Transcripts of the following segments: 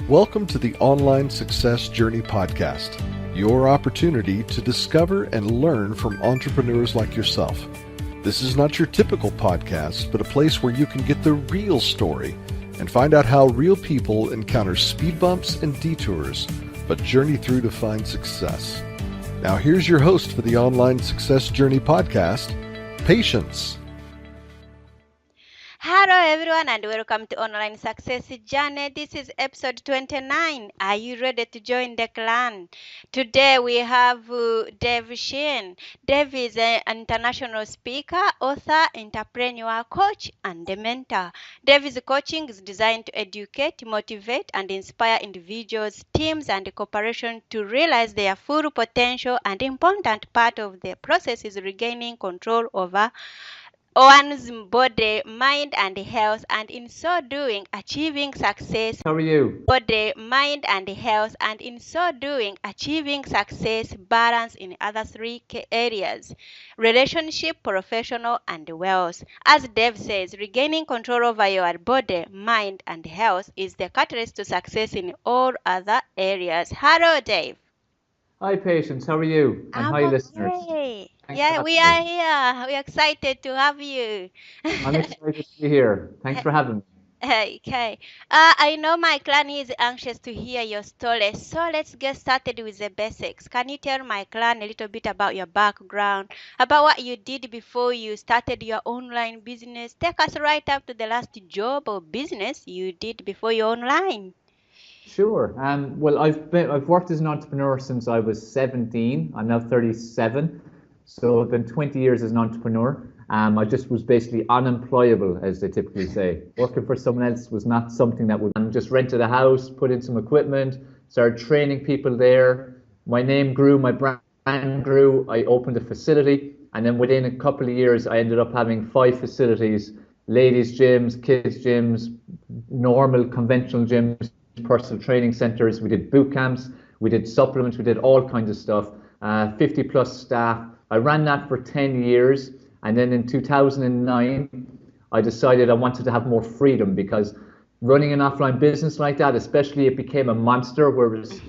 Welcome to the Online Success Journey podcast, your opportunity to discover and learn from entrepreneurs like yourself. This is not your typical podcast, but a place where you can get the real story and find out how real people encounter speed bumps and detours, but journey through to find success. Now here's your host for the Online Success Journey podcast, Patience. Hello everyone and welcome to Online Success Journey. This is episode 29. Are you ready to join the clan? Today we have Dave Sheahan. Dave is an international speaker, author, entrepreneur, coach, and a mentor. Dave's coaching is designed to educate, motivate, and inspire individuals, teams, and corporations to realize their full potential, and important part of the process is regaining control over one's body, mind, and health, and in so doing, achieving success. How are you? Body, mind, and health, and in so doing, achieving success, balance in other three areas: relationship, professional, and wealth. As Dave says, regaining control over your body, mind, and health is the catalyst to success in all other areas. Hello, Dave. Hi, Patience. How are you? And hi, listeners. Okay. Thanks Yeah, for we having are me. here. We're excited to have you. I'm excited to be here. Thanks for having me. Okay. I know my clan is anxious to hear your story, so let's get started with the basics. Can you tell my clan a little bit about your background, about what you did before you started your online business? Take us right up to the last job or business you did before you're online. Sure. Well, I've worked as an entrepreneur since I was 17. I'm now 37, so I've been 20 years as an entrepreneur. I just was basically unemployable, as they typically say. Working for someone else was not something that would. I just rented a house, put in some equipment, started training people there. My name grew, my brand grew. I opened a facility, and then within a couple of years, I ended up having 5 facilities: ladies' gyms, kids' gyms, normal conventional gyms, personal training centers. We did boot camps, we did supplements, we did all kinds of stuff. 50 plus staff. I ran that for 10 years, and then in 2009 I decided I wanted to have more freedom, because running an offline business like that, especially, it became a monster where it was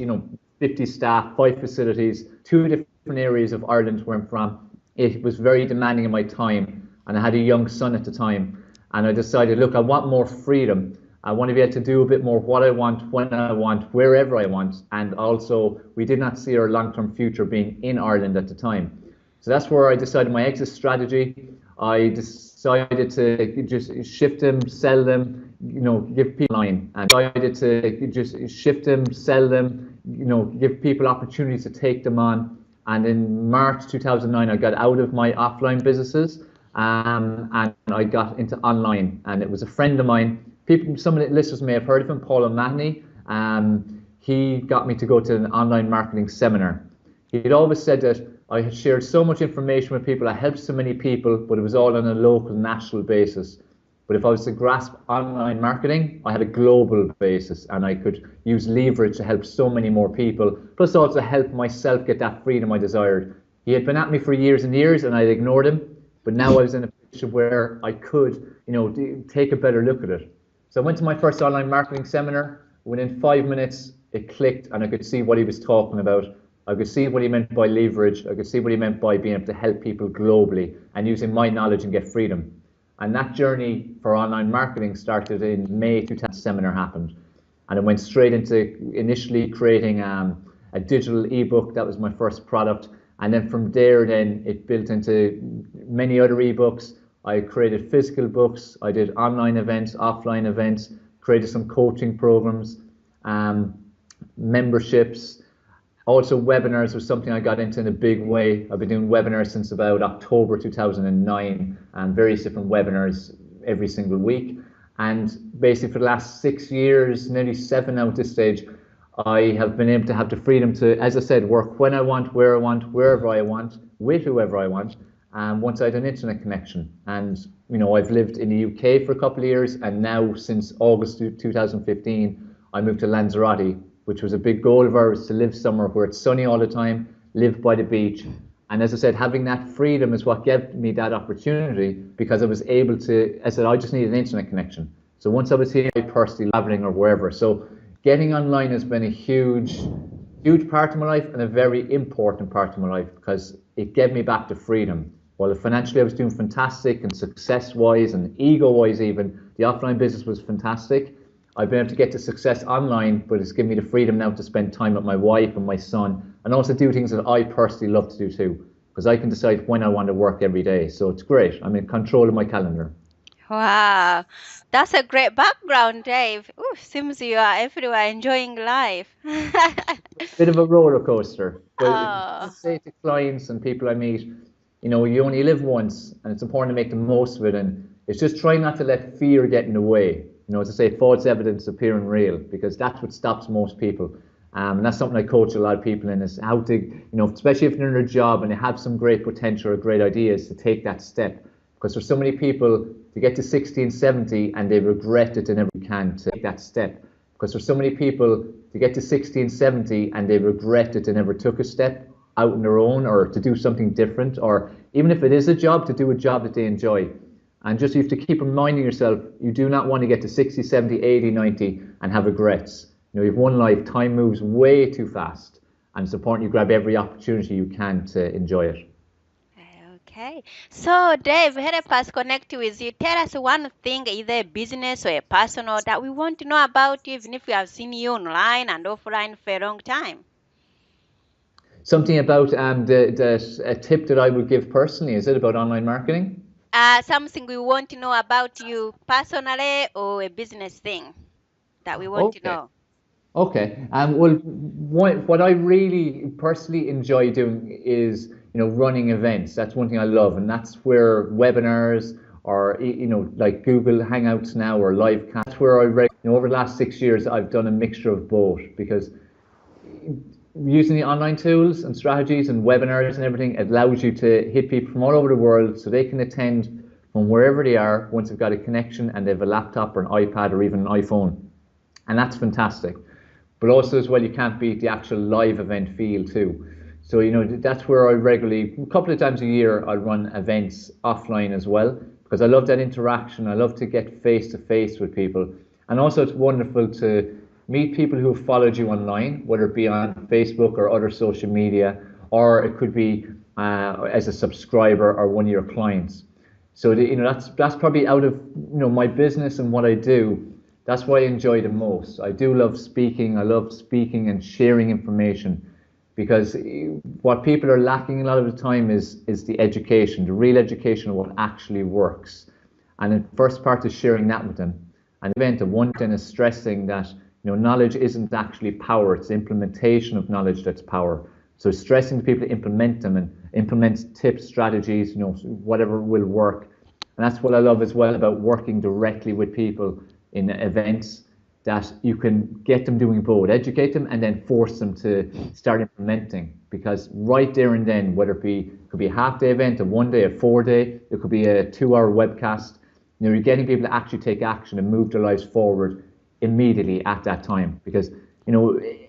50 staff, 5 facilities, 2 different areas of Ireland where I'm from. It was very demanding of my time, and I had a young son at the time, and I decided, look, I want more freedom. I want to be able to do a bit more what I want, when I want, wherever I want. And also, we did not see our long-term future being in Ireland at the time. So that's where I decided my exit strategy. I decided to just shift them, sell them, give people line. And I decided to just shift them, sell them, give people opportunities to take them on. And in March 2009, I got out of my offline businesses, and I got into online. And it was a friend of mine. Some of the listeners may have heard of him, Paul O'Mahony. He got me to go to an online marketing seminar. He'd always said that I had shared so much information with people, I helped so many people, but it was all on a local, national basis. But if I was to grasp online marketing, I had a global basis, and I could use leverage to help so many more people, plus also help myself get that freedom I desired. He had been at me for years and years, and I'd ignored him, but now I was in a position where I could, take a better look at it. So I went to my first online marketing seminar. Within 5 minutes, it clicked, and I could see what he was talking about. I could see what he meant by leverage. I could see what he meant by being able to help people globally and using my knowledge and get freedom. And that journey for online marketing started in May 2000. Seminar happened, and I went straight into initially creating a digital ebook. That was my first product, and then from there, then it built into many other ebooks. I created physical books, I did online events, offline events, created some coaching programs, memberships. Also, webinars was something I got into in a big way. I've been doing webinars since about October 2009, and various different webinars every single week. And basically for the last 6 years, nearly 7 now at this stage, I have been able to have the freedom to, as I said, work when I want, where I want, wherever I want, with whoever I want. Once I had an internet connection. And I've lived in the UK for a couple of years, and now since August 2015 I moved to Lanzarote, which was a big goal of ours, to live somewhere where it's sunny all the time, live by the beach. And as I said, having that freedom is what gave me that opportunity, because I was able to, I just needed an internet connection. So once I was here, personally traveling or wherever. So getting online has been a huge part of my life and a very important part of my life because it gave me back to freedom. While financially I was doing fantastic and success-wise and ego-wise even, the offline business was fantastic. I've been able to get to success online, but it's given me the freedom now to spend time with my wife and my son and also do things that I personally love to do too, because I can decide when I want to work every day. So it's great. I'm in control of my calendar. Wow, that's a great background, Dave. Ooh, seems you are everywhere enjoying life. Bit of a roller coaster, but I Oh, say to clients and people I meet, you only live once, and it's important to make the most of it. And it's just try not to let fear get in the way. As I say, false evidence appearing real, because that's what stops most people. And that's something I coach a lot of people in, is how to, especially if they're in a job and they have some great potential or great ideas, to take that step. Because there's so many people to get to 60 and 70 and they regret it and never can to take that step. Because there's so many people to get to 60 and 70 and they regret it and never took a step out on their own, or to do something different, or even if it is a job, to do a job that they enjoy. And just you have to keep reminding yourself, you do not want to get to 60, 70, 80, 90 and have regrets. You have one life, time moves way too fast, and it's important you grab every opportunity you can to enjoy it. okay. So, Dave, help us connect with you. Tell us one thing, either a business or a personal, that we want to know about you, even if we have seen you online and offline for a long time. Something about a tip that I would give personally, is it about online marketing? Something we want to know about you personally, or a business thing that we want to Okay. know. Okay. Well, what I really personally enjoy doing is, running events. That's one thing I love, and that's where webinars or, like Google Hangouts now or live cast. That's where over the last 6 years, I've done a mixture of both, because using the online tools and strategies and webinars and everything, it allows you to hit people from all over the world so they can attend from wherever they are once they've got a connection and they have a laptop or an iPad or even an iPhone. And that's fantastic. But also as well, you can't beat the actual live event feel too. So, that's where I regularly, a couple of times a year, I'll run events offline as well, because I love that interaction. I love to get face to face with people. And also it's wonderful to meet people who have followed you online, whether it be on Facebook or other social media, or it could be as a subscriber or one of your clients. So that's probably out of my business and what I do. That's what I enjoy the most. I do love speaking. I love speaking and sharing information, because what people are lacking a lot of the time is the education, the real education of what actually works. And the first part is sharing that with them. And the event of one thing is stressing that knowledge isn't actually power, it's implementation of knowledge that's power. So stressing the people to implement them and implement tips, strategies, whatever will work. And that's what I love as well about working directly with people in events, that you can get them doing both, educate them and then force them to start implementing. Because right there and then, whether it could be a half-day event, a 1 day, a 4 day, it could be a 2-hour webcast, you're getting people to actually take action and move their lives forward immediately at that time. Because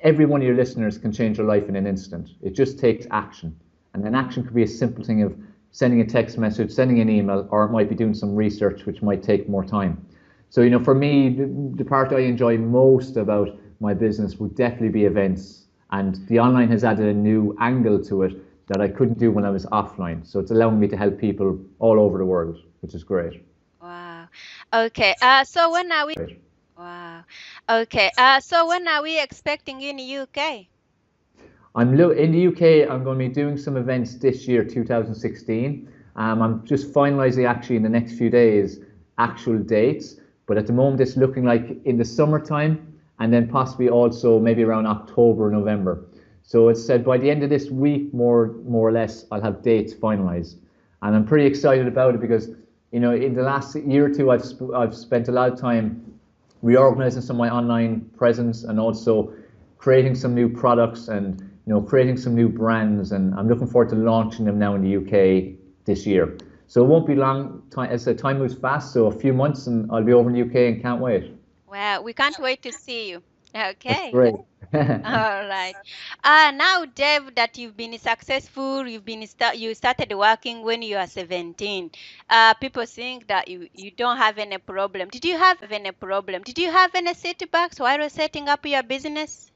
every one of your listeners can change their life in an instant. It just takes action. And an action could be a simple thing of sending a text message, sending an email, or it might be doing some research, which might take more time. So, for me, the part I enjoy most about my business would definitely be events. And the online has added a new angle to it that I couldn't do when I was offline. So it's allowing me to help people all over the world, which is great. Wow. Okay. So when are we? Wow. Okay. So when are we expecting you in the UK? In the UK, I'm going to be doing some events this year, 2016. I'm just finalising actually in the next few days actual dates. But at the moment, it's looking like in the summertime, and then possibly also maybe around October, November. So it's said by the end of this week, more or less, I'll have dates finalized. And I'm pretty excited about it because, in the last year or two, I've spent a lot of time reorganizing some of my online presence and also creating some new products and, creating some new brands. And I'm looking forward to launching them now in the UK this year. So it won't be long. As I said, time moves fast, so a few months and I'll be over in the UK and can't wait. Well, we can't wait to see you. That's Okay. great. All right. Now, Dave, that you've been successful, you started working when you are 17. People think that you don't have any problem. Did you have any problem? Did you have any setbacks while you're setting up your business?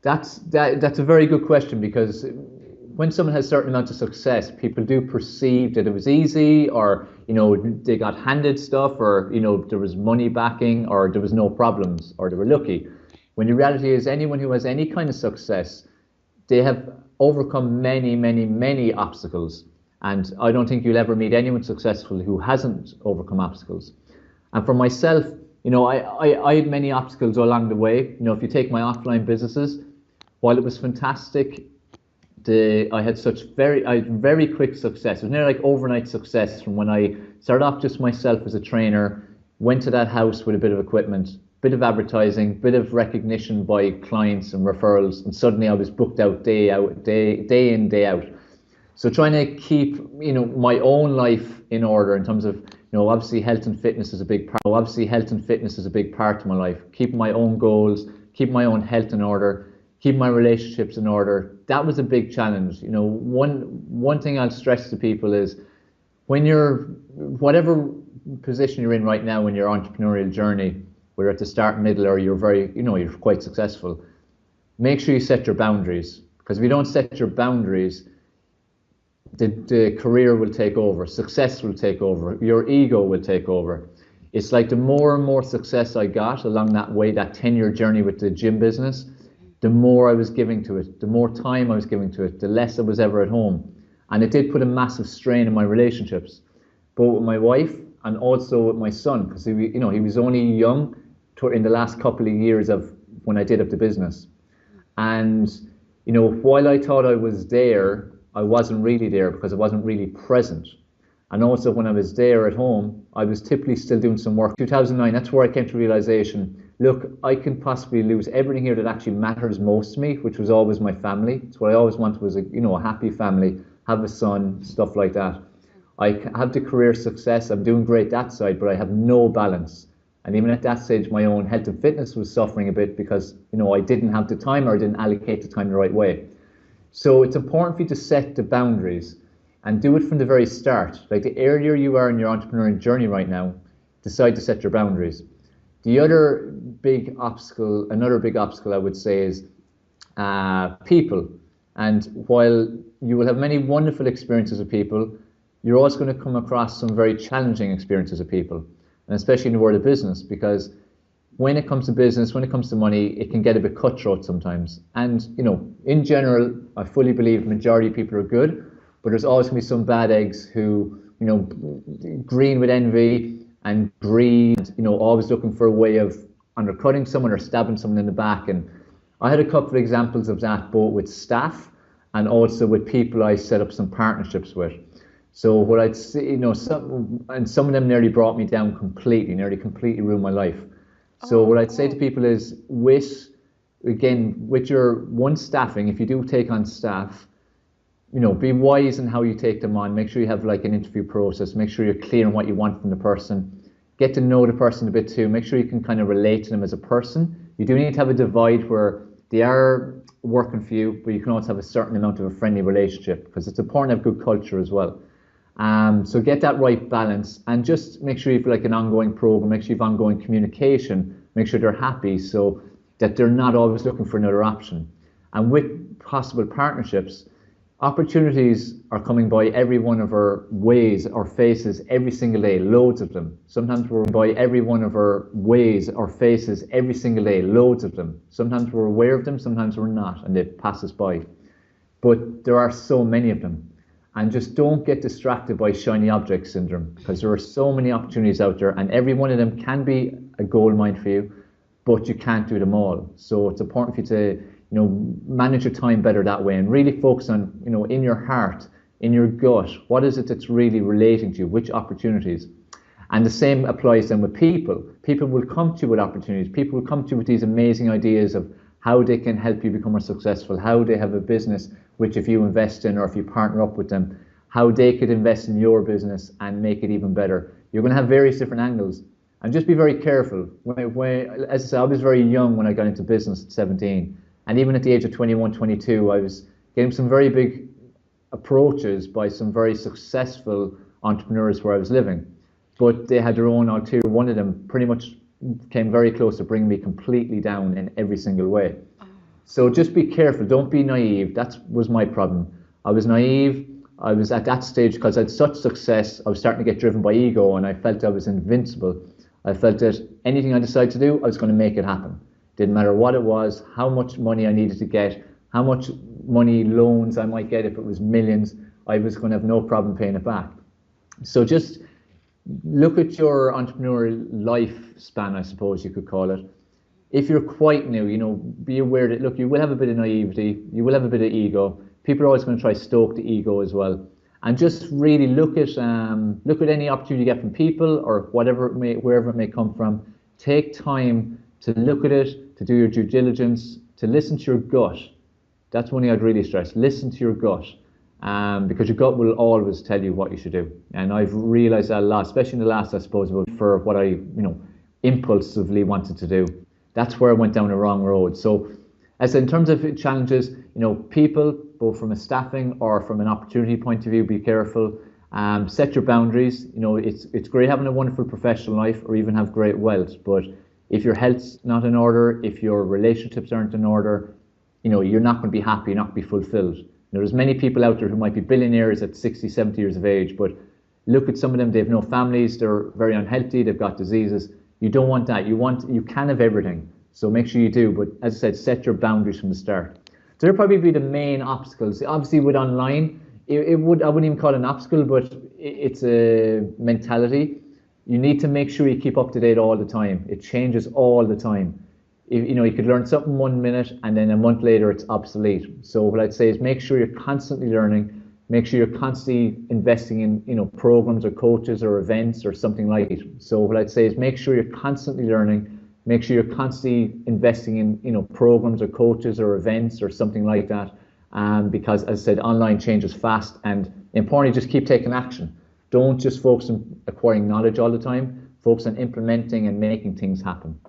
That's a very good question, because when someone has certain amounts of success, people do perceive that it was easy, or they got handed stuff, or there was money backing, or there was no problems, or they were lucky. When the reality is, anyone who has any kind of success, they have overcome many, many, many obstacles. And I don't think you'll ever meet anyone successful who hasn't overcome obstacles. And for myself, I had many obstacles along the way. If you take my offline businesses, while it was fantastic, I had very quick success. It was nearly like overnight success from when I started off just myself as a trainer, went to that house with a bit of equipment, bit of advertising, bit of recognition by clients and referrals, and suddenly I was booked out day in, day out. So trying to keep my own life in order in terms of obviously health and fitness is a big part. Obviously health and fitness is a big part of my life. Keep my own goals, keep my own health in order, keep my relationships in order. That was a big challenge. One thing I'll stress to people is, when you're whatever position you're in right now in your entrepreneurial journey, whether at the start, middle, or you're quite successful, make sure you set your boundaries. Because if you don't set your boundaries, the career will take over, success will take over, your ego will take over. It's like the more and more success I got along that way, that 10-year journey with the gym business, the more I was giving to it, the more time I was giving to it, the less I was ever at home. And it did put a massive strain in my relationships, both with my wife and also with my son, because he was only young in the last couple of years of when I did up the business. And while I thought I was there, I wasn't really there, because I wasn't really present. And also when I was there at home, I was typically still doing some work. 2009, that's where I came to realization, look, I can possibly lose everything here that actually matters most to me, which was always my family. It's what I always wanted, was a happy family, have a son, stuff like that. I have the career success, I'm doing great that side, but I have no balance. And even at that stage, my own health and fitness was suffering a bit, because I didn't have the time, or I didn't allocate the time the right way. So it's important for you to set the boundaries and do it from the very start. Like, the earlier you are in your entrepreneurial journey right now, decide to set your boundaries. Another big obstacle I would say is people. And while you will have many wonderful experiences with people, you're also going to come across some very challenging experiences with people, and especially in the world of business, because when it comes to business, when it comes to money, it can get a bit cutthroat sometimes. And in general, I fully believe the majority of people are good, but there's always going to be some bad eggs who, green with envy and greed, always looking for a way of undercutting someone or stabbing someone in the back. And I had a couple of examples of that, both with staff and also with people I set up some partnerships with. So what I'd say, some of them nearly brought me down completely, completely ruined my life. So what I'd say to people is, with your staffing, if you do take on staff, be wise in how you take them on. Make sure you have like an interview process. Make sure you're clear on what you want from the person. Get to know the person a bit too. Make sure you can kind of relate to them as a person. You do need to have a divide where they are working for you, but you can also have a certain amount of a friendly relationship, because it's important to have good culture as well. So get that right balance, and just make sure you have like an ongoing program. Make sure you have ongoing communication. Make sure they're happy, so that they're not always looking for another option. And with possible partnerships, opportunities are coming by every one of our ways or faces every single day, loads of them. Sometimes we're by every one of our ways or faces every single day, loads of them. Sometimes we're aware of them, sometimes we're not, and they pass us by. But there are so many of them. And just don't get distracted by shiny object syndrome, because there are so many opportunities out there, and every one of them can be a gold mine for you, but you can't do them all. So it's important for you to manage your time better that way, and really focus on, in your heart, in your gut, what is it that's really relating to you, which opportunities. And the same applies then with people. People will come to you with opportunities. People will come to you with these amazing ideas of how they can help you become more successful, how they have a business which, if you invest in or if you partner up with them, how they could invest in your business and make it even better. You're going to have various different angles, And just be very careful. As I said, I was very young when I got into business at 17. And even at the age of 21, 22, I was getting some very big approaches by some very successful entrepreneurs where I was living. But they had their own ulterior. One of them pretty much came very close to bringing me completely down in every single way. So just be careful. Don't be naive. That was my problem. I was naive. I was at that stage because I had such success. I was starting to get driven by ego, and I felt I was invincible. I felt that anything I decided to do, I was going to make it happen. Didn't matter what it was, how much money I needed to get, how much money loans I might get if it was millions. I was going to have no problem paying it back. So just look at your entrepreneurial lifespan, I suppose you could call it. If you're quite new, be aware that, look, you will have a bit of naivety, you will have a bit of ego. People are always going to try to stoke the ego as well. And just really look at any opportunity you get from people or wherever it may come from. Take time to look at it, to do your due diligence, to listen to your gut. That's one thing I'd really stress. Listen to your gut. Because your gut will always tell you what you should do. And I've realized that a lot, especially in the last, I suppose, for what I, impulsively wanted to do. That's where I went down a wrong road. So, as in terms of challenges, people, both from a staffing or from an opportunity point of view, be careful. Set your boundaries. It's great having a wonderful professional life or even have great wealth, but if your health's not in order, if your relationships aren't in order, you're not going to be happy, you're not going to be fulfilled. There's many people out there who might be billionaires at 60, 70 years of age, but look at some of them, they have no families, they're very unhealthy, they've got diseases. You don't want that. You can have everything. So make sure you do, but as I said, set your boundaries from the start. So they'll probably be the main obstacles. Obviously with online, I wouldn't even call it an obstacle, but it's a mentality. You need to make sure you keep up to date all the time. It changes all the time. You could learn something 1 minute and then a month later it's obsolete. So what I'd say is make sure you're constantly learning. Make sure you're constantly investing in programs or coaches or events or something like it. So what I'd say is make sure you're constantly learning. Make sure you're constantly investing in programs or coaches or events or something like that. Because as I said, online changes fast, and importantly, just keep taking action. Don't just focus on acquiring knowledge all the time. Focus on implementing and making things happen.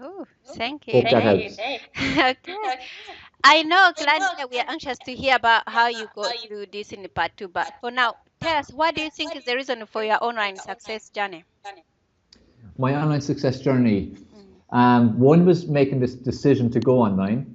Oh, thank you. Hope that helps. Okay. I know, Claudia, we are anxious to hear about how you go through this in part 2, but for now, tell us, what do you think is the reason for your online success journey? My online success journey. One was making this decision to go online,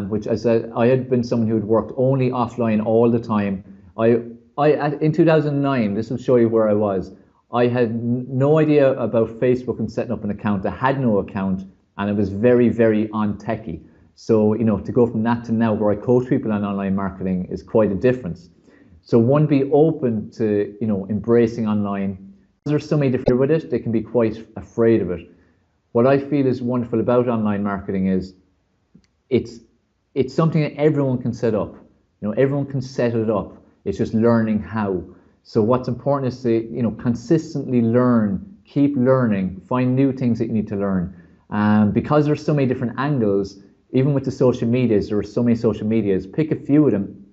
which as I had been someone who had worked only offline all the time. In 2009, this will show you where I was. I had no idea about Facebook and setting up an account. I had no account, and it was very, very on-techy. So, to go from that to now where I coach people on online marketing is quite a difference. So one, be open to, embracing online. There's so many different with it, they can be quite afraid of it. What I feel is wonderful about online marketing is it's something that everyone can set up. Everyone can set it up. It's just learning how. So what's important is to, consistently learn, keep learning, find new things that you need to learn. Because there's so many different angles, even with the social medias, there are so many social medias, pick a few of them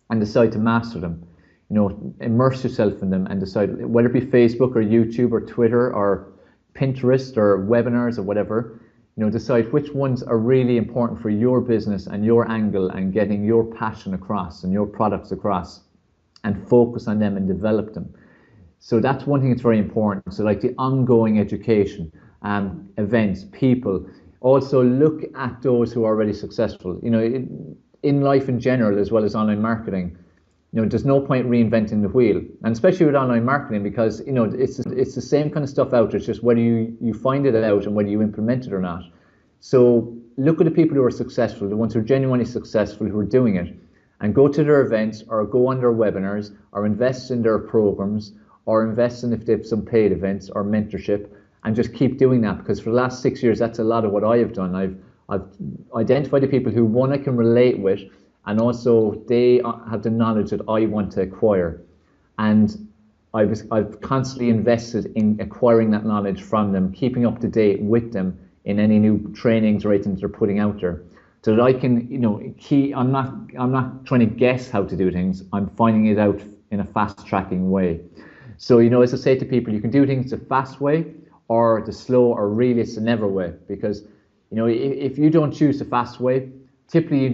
and decide to master them. Immerse yourself in them and decide, whether it be Facebook or YouTube or Twitter or Pinterest or webinars or whatever, decide which ones are really important for your business and your angle and getting your passion across and your products across, and focus on them and develop them. So that's one thing that's very important. So like the ongoing education, events, people. Also look at those who are already successful. In life in general, as well as online marketing, there's no point reinventing the wheel, and especially with online marketing, because it's the same kind of stuff out there. It's just whether you find it out and whether you implement it or not. So look at the people who are successful, the ones who are genuinely successful, who are doing it, and go to their events or go on their webinars or invest in their programs or invest in if they have some paid events or mentorship, and just keep doing that. Because for the last 6 years, that's a lot of what I have done. I've identified the people who, one, I can relate with, and also they have the knowledge that I want to acquire. And I've constantly invested in acquiring that knowledge from them, keeping up to date with them in any new trainings or anything they're putting out there, so that I can, I'm not trying to guess how to do things. I'm finding it out in a fast tracking way. So, as I say to people, you can do things a fast way, or the slow or really it's the never way. Because, you know, if you don't choose the fast way, typically you're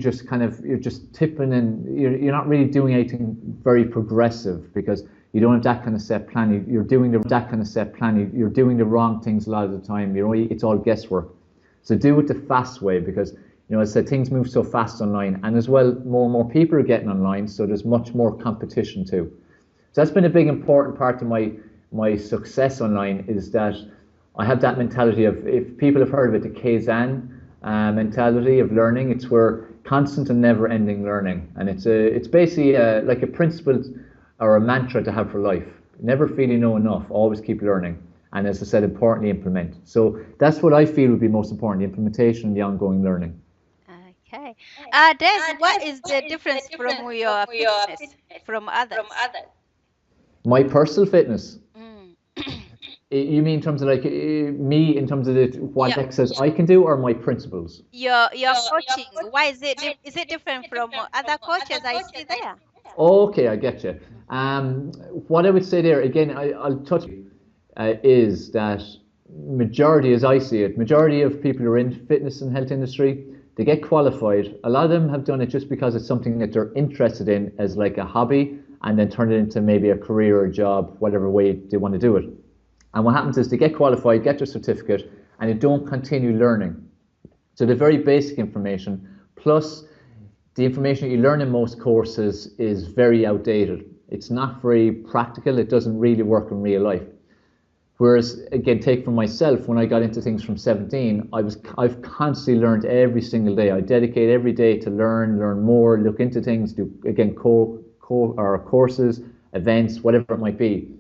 just tipping and you're not really doing anything very progressive, because you don't have that kind of set plan. You're doing the wrong things a lot of the time. You know, it's all guesswork. So do it the fast way, because, you know, as I said, things move so fast online, and as well, more and more people are getting online, so there's much more competition too. So that's been a big important part of my success online, is that I have that mentality of, if people have heard of it, the Kaizen mentality of learning. It's where constant and never-ending learning, and it's basically like a principle or a mantra to have for life. Never feel you know enough. Always keep learning, and as I said, importantly, implement. So that's what I feel would be most important: the implementation and the ongoing learning. Okay. Des, what is the difference from your fitness from others? My personal fitness. Mm. You mean in terms of like me, in terms of what exercise I can do, or my principles? Your coaching, why is it different from other coaches I see there? Okay, I get you. What I would say there, again, I'll touch is that majority, as I see it, majority of people who are in fitness and health industry, they get qualified. A lot of them have done it just because it's something that they're interested in as like a hobby, and then turn it into maybe a career or a job, whatever way they want to do it. And what happens is they get qualified, get their certificate, and they don't continue learning. So the very basic information, plus the information that you learn in most courses, is very outdated. It's not very practical. It doesn't really work in real life. Whereas, again, take from myself, when I got into things from 17, I've constantly learned every single day. I dedicate every day to learn more, look into things, do, again, courses, events, whatever it might be.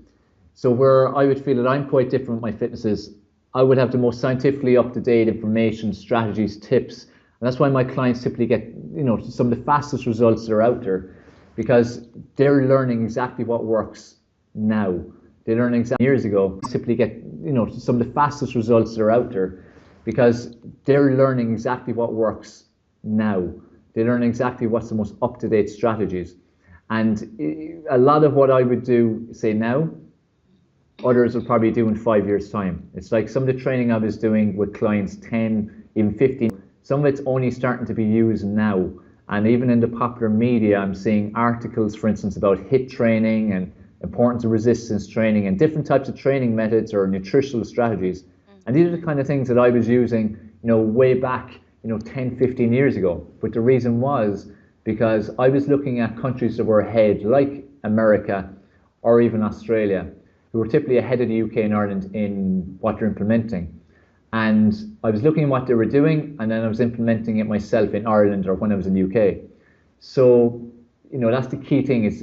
So where I would feel that I'm quite different with my fitness is, I would have the most scientifically up-to-date information, strategies, tips. And that's why my clients typically get, you know, some of the fastest results that are out there, because they're learning exactly what works now. They learned exactly years ago, typically get, you know, some of the fastest results that are out there, because they're learning exactly what works now. They learn exactly what's the most up-to-date strategies. And a lot of what I would do, say now, others will probably do in 5 years' time. It's like some of the training I was doing with clients 10, even 15, some of it's only starting to be used now. And even in the popular media, I'm seeing articles, for instance, about HIIT training and importance of resistance training and different types of training methods or nutritional strategies. And these are the kind of things that I was using, you know, way back, you know, 10, 15 years ago. But the reason was because I was looking at countries that were ahead, like America or even Australia, who were typically ahead of the UK and Ireland in what they're implementing. And I was looking at what they were doing, and then I was implementing it myself in Ireland or when I was in the UK. So, you know, that's the key thing, is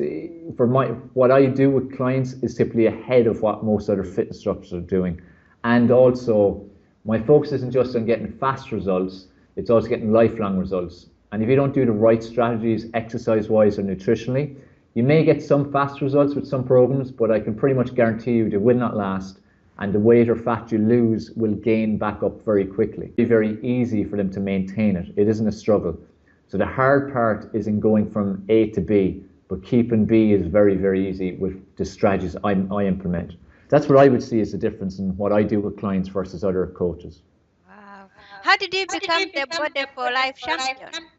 for what I do with clients is typically ahead of what most other fitness instructors are doing. And also, my focus isn't just on getting fast results, it's also getting lifelong results. And if you don't do the right strategies, exercise-wise or nutritionally, you may get some fast results with some programs, but I can pretty much guarantee you they will not last, and the weight or fat you lose will gain back up very quickly. It's very easy for them to maintain it. It isn't a struggle. So the hard part is in going from A to B, but keeping B is very, very easy with the strategies I implement. That's what I would see as the difference in what I do with clients versus other coaches. Wow. How did you become the Body for Life champion?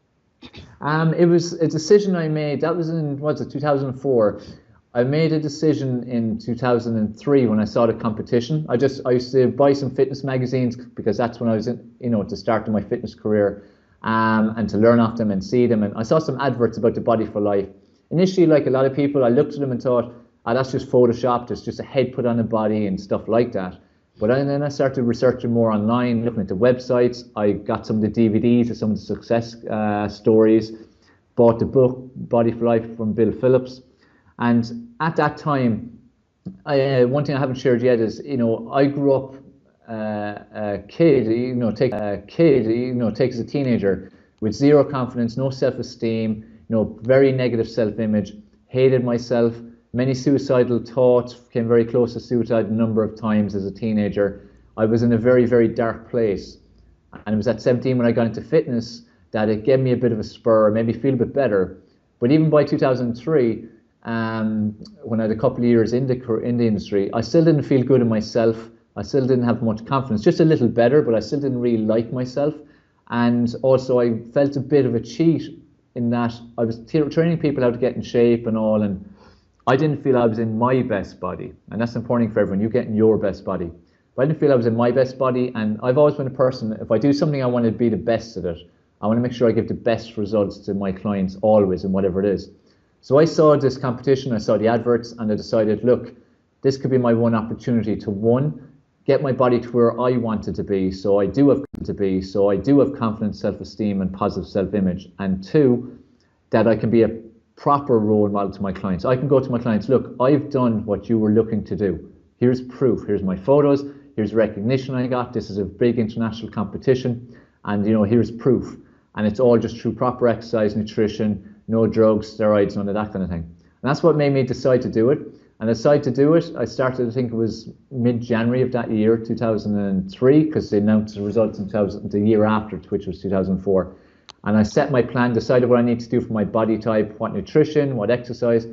It was a decision I made. That was in 2004. I made a decision in 2003 when I saw the competition. I used to buy some fitness magazines because that's when I was in, you know, at the start of my fitness career, and to learn off them and see them. And I saw some adverts about the Body for Life. Initially, like a lot of people, I looked at them and thought, oh, that's just photoshopped. It's just a head put on a body and stuff like that. But then I started researching more online, looking at the websites. I got some of the DVDs of some of the success stories, bought the book, Body for Life from Bill Phillips. And at that time, one thing I haven't shared yet is, you know, I grew up a kid, take as a teenager with zero confidence, no self-esteem, you know, very negative self-image, hated myself. Many suicidal thoughts, came very close to suicide a number of times as a teenager. I was in a very, very dark place. And it was at 17 when I got into fitness that it gave me a bit of a spur, made me feel a bit better. But even by 2003, when I had a couple of years in the industry, I still didn't feel good in myself. I still didn't have much confidence, just a little better, but I still didn't really like myself. And also I felt a bit of a cheat in that I was training people how to get in shape and all, and I didn't feel I was in my best body. And that's important for everyone, you get in your best body. But I didn't feel I was in my best body, and I've always been a person, if I do something, I want to be the best at it. I want to make sure I give the best results to my clients always, in whatever it is. So I saw this competition, I saw the adverts, and I decided, look, this could be my one opportunity to, one, get my body to where I wanted to be, so I do have confidence, self-esteem, and positive self-image. And two, that I can be a proper role model to my clients. I can go to my clients, look, I've done what you were looking to do. Here's proof, here's my photos, here's recognition I got, this is a big international competition, and here's proof. And it's all just through proper exercise, nutrition, no drugs, steroids, none of that kind of thing. And that's what made me decide to do it. And I decided to do it, I started, I think it was mid-January of that year, 2003, because they announced the results in the year after, which was 2004. And I set my plan, decided what I need to do for my body type, what nutrition, what exercise.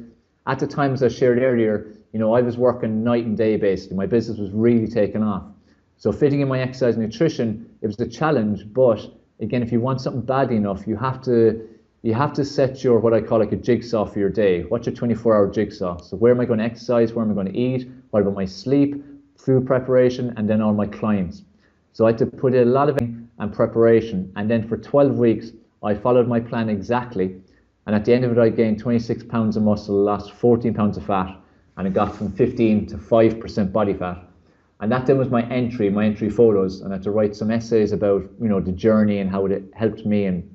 At the time, as I shared earlier, I was working night and day basically. My business was really taking off. So fitting in my exercise and nutrition, it was a challenge. But again, if you want something badly enough, you have to set your, what I call like a jigsaw for your day. What's your 24-hour jigsaw? So where am I going to exercise? Where am I going to eat? What about my sleep, food preparation, and then all my clients? So I had to put in a lot of and preparation. And then for 12 weeks, I followed my plan exactly. And at the end of it, I gained 26 pounds of muscle, lost 14 pounds of fat, and it got from 15 to 5% body fat. And that then was my entry photos. And I had to write some essays about, the journey and how it helped me, and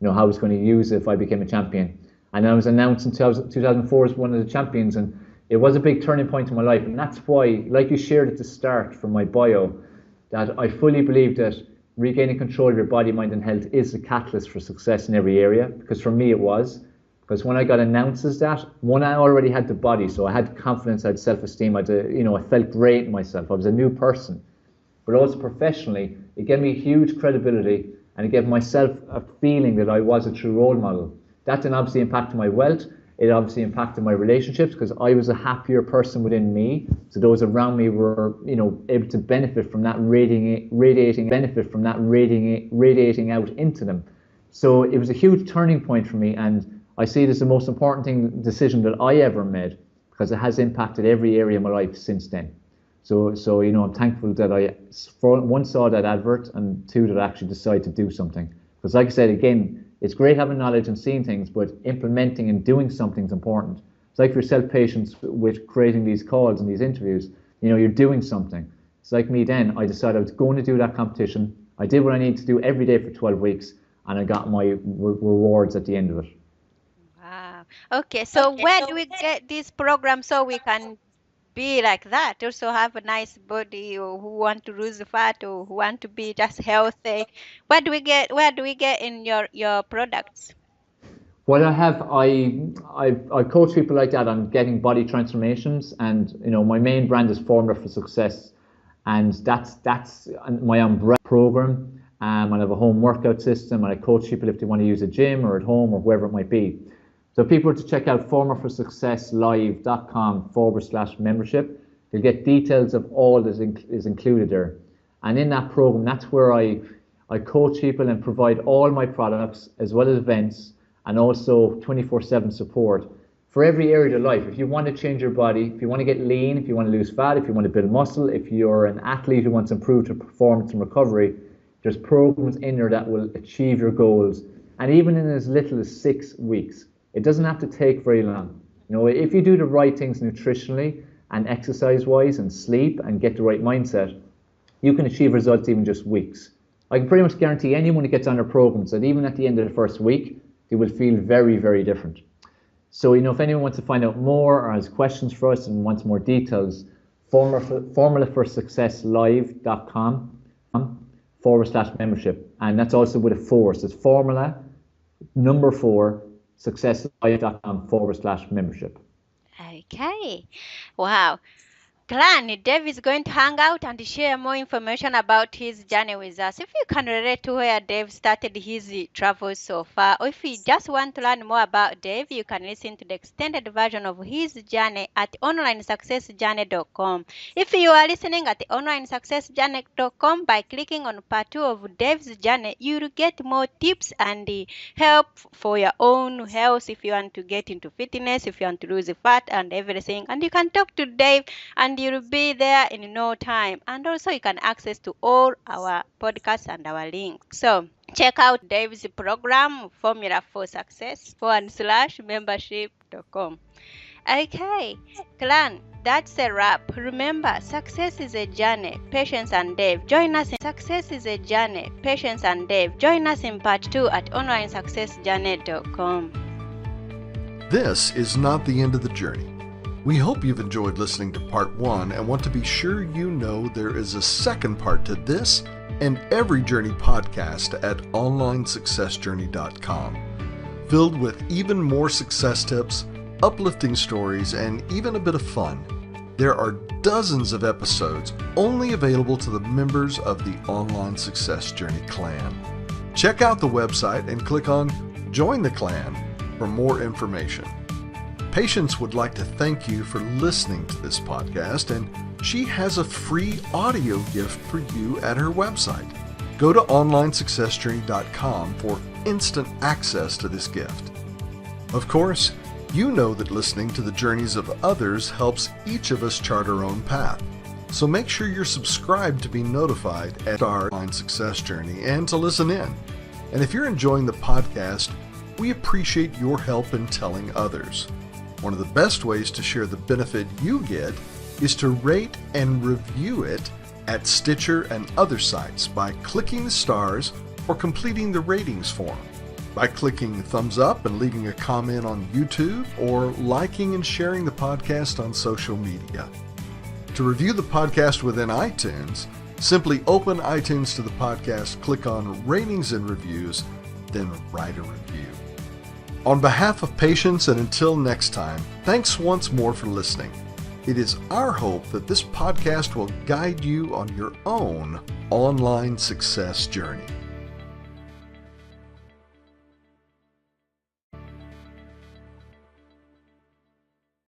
how I was going to use it if I became a champion. And I was announced in 2004 as one of the champions, and it was a big turning point in my life. And that's why, like you shared at the start from my bio, that I fully believe that regaining control of your body, mind, and health is the catalyst for success in every area. Because for me it was. Because when I got announced as that, one, I already had the body, so I had confidence, I had self-esteem, I felt great in myself. I was a new person. But also professionally, it gave me huge credibility, and it gave myself a feeling that I was a true role model. That then obviously impacted my wealth. It obviously impacted my relationships, because I was a happier person within me. So those around me were, able to benefit from that radiating out into them. So it was a huge turning point for me, and I see it as the most important decision that I ever made, because it has impacted every area of my life since then. So I'm thankful that I, for one, saw that advert, and two, that I actually decided to do something. Because like I said, again, it's great having knowledge and seeing things, but implementing and doing something is important. It's like for yourself, patients, with creating these calls and these interviews, you're doing something. It's like me then, I decided I was going to do that competition. I did what I needed to do every day for 12 weeks, and I got my rewards at the end of it. Wow. Okay, so where do we get this program so we can be like that, also have a nice body, or who want to lose fat, or who want to be just healthy? Where do we get in your products? What I have, I coach people like that on getting body transformations, and my main brand is Formula for Success, and that's my umbrella program. I have a home workout system, and I coach people if they want to use a gym or at home or wherever it might be. So people are to check out formulaforsuccesslive.com/membership. You'll get details of all that is included there. And in that program, that's where I coach people and provide all my products, as well as events, and also 24/7 support for every area of life. If you want to change your body, if you want to get lean, if you want to lose fat, if you want to build muscle, if you're an athlete who wants to improve your performance and recovery, there's programs in there that will achieve your goals. And even in as little as 6 weeks. It doesn't have to take very long. If you do the right things nutritionally and exercise-wise and sleep and get the right mindset, you can achieve results even just weeks. I can pretty much guarantee anyone who gets on their programs that even at the end of the first week, they will feel very, very different. So, if anyone wants to find out more or has questions for us and wants more details, formulaforsuccesslive.com/membership. And that's also with a 4. So it's formula, number 4, successlive.com/membership. Okay. Wow. Clan, Dave is going to hang out and share more information about his journey with us. If you can relate to where Dave started his travels so far, or if you just want to learn more about Dave, you can listen to the extended version of his journey at onlinesuccessjourney.com. If you are listening at onlinesuccessjourney.com, by clicking on part 2 of Dave's journey, you'll get more tips and help for your own health if you want to get into fitness, if you want to lose fat and everything. And you can talk to Dave and you'll be there in no time. And also you can access to all our podcasts and our links. So check out Dave's program, Formula for Success, /membership.com. Okay, clan, that's a wrap. Remember, success is a journey. Patience and Dave. Join us in Success is a Journey. Patience and Dave. Join us in part 2 at onlinesuccessjourney.com. This is not the end of the journey. We hope you've enjoyed listening to part 1 and want to be sure you know there is a second part to this and every journey podcast at onlinesuccessjourney.com, filled with even more success tips, uplifting stories, and even a bit of fun. There are dozens of episodes only available to the members of the Online Success Journey clan. Check out the website and click on Join the Clan for more information. Patience would like to thank you for listening to this podcast, and she has a free audio gift for you at her website. Go to onlinesuccessjourney.com for instant access to this gift. Of course, you know that listening to the journeys of others helps each of us chart our own path. So make sure you're subscribed to be notified at our Online Success Journey and to listen in. And if you're enjoying the podcast, we appreciate your help in telling others. One of the best ways to share the benefit you get is to rate and review it at Stitcher and other sites by clicking the stars or completing the ratings form, by clicking thumbs up and leaving a comment on YouTube, or liking and sharing the podcast on social media. To review the podcast within iTunes, simply open iTunes to the podcast, click on Ratings and Reviews, then write a review. On behalf of Patience, and until next time, thanks once more for listening. It is our hope that this podcast will guide you on your own online success journey.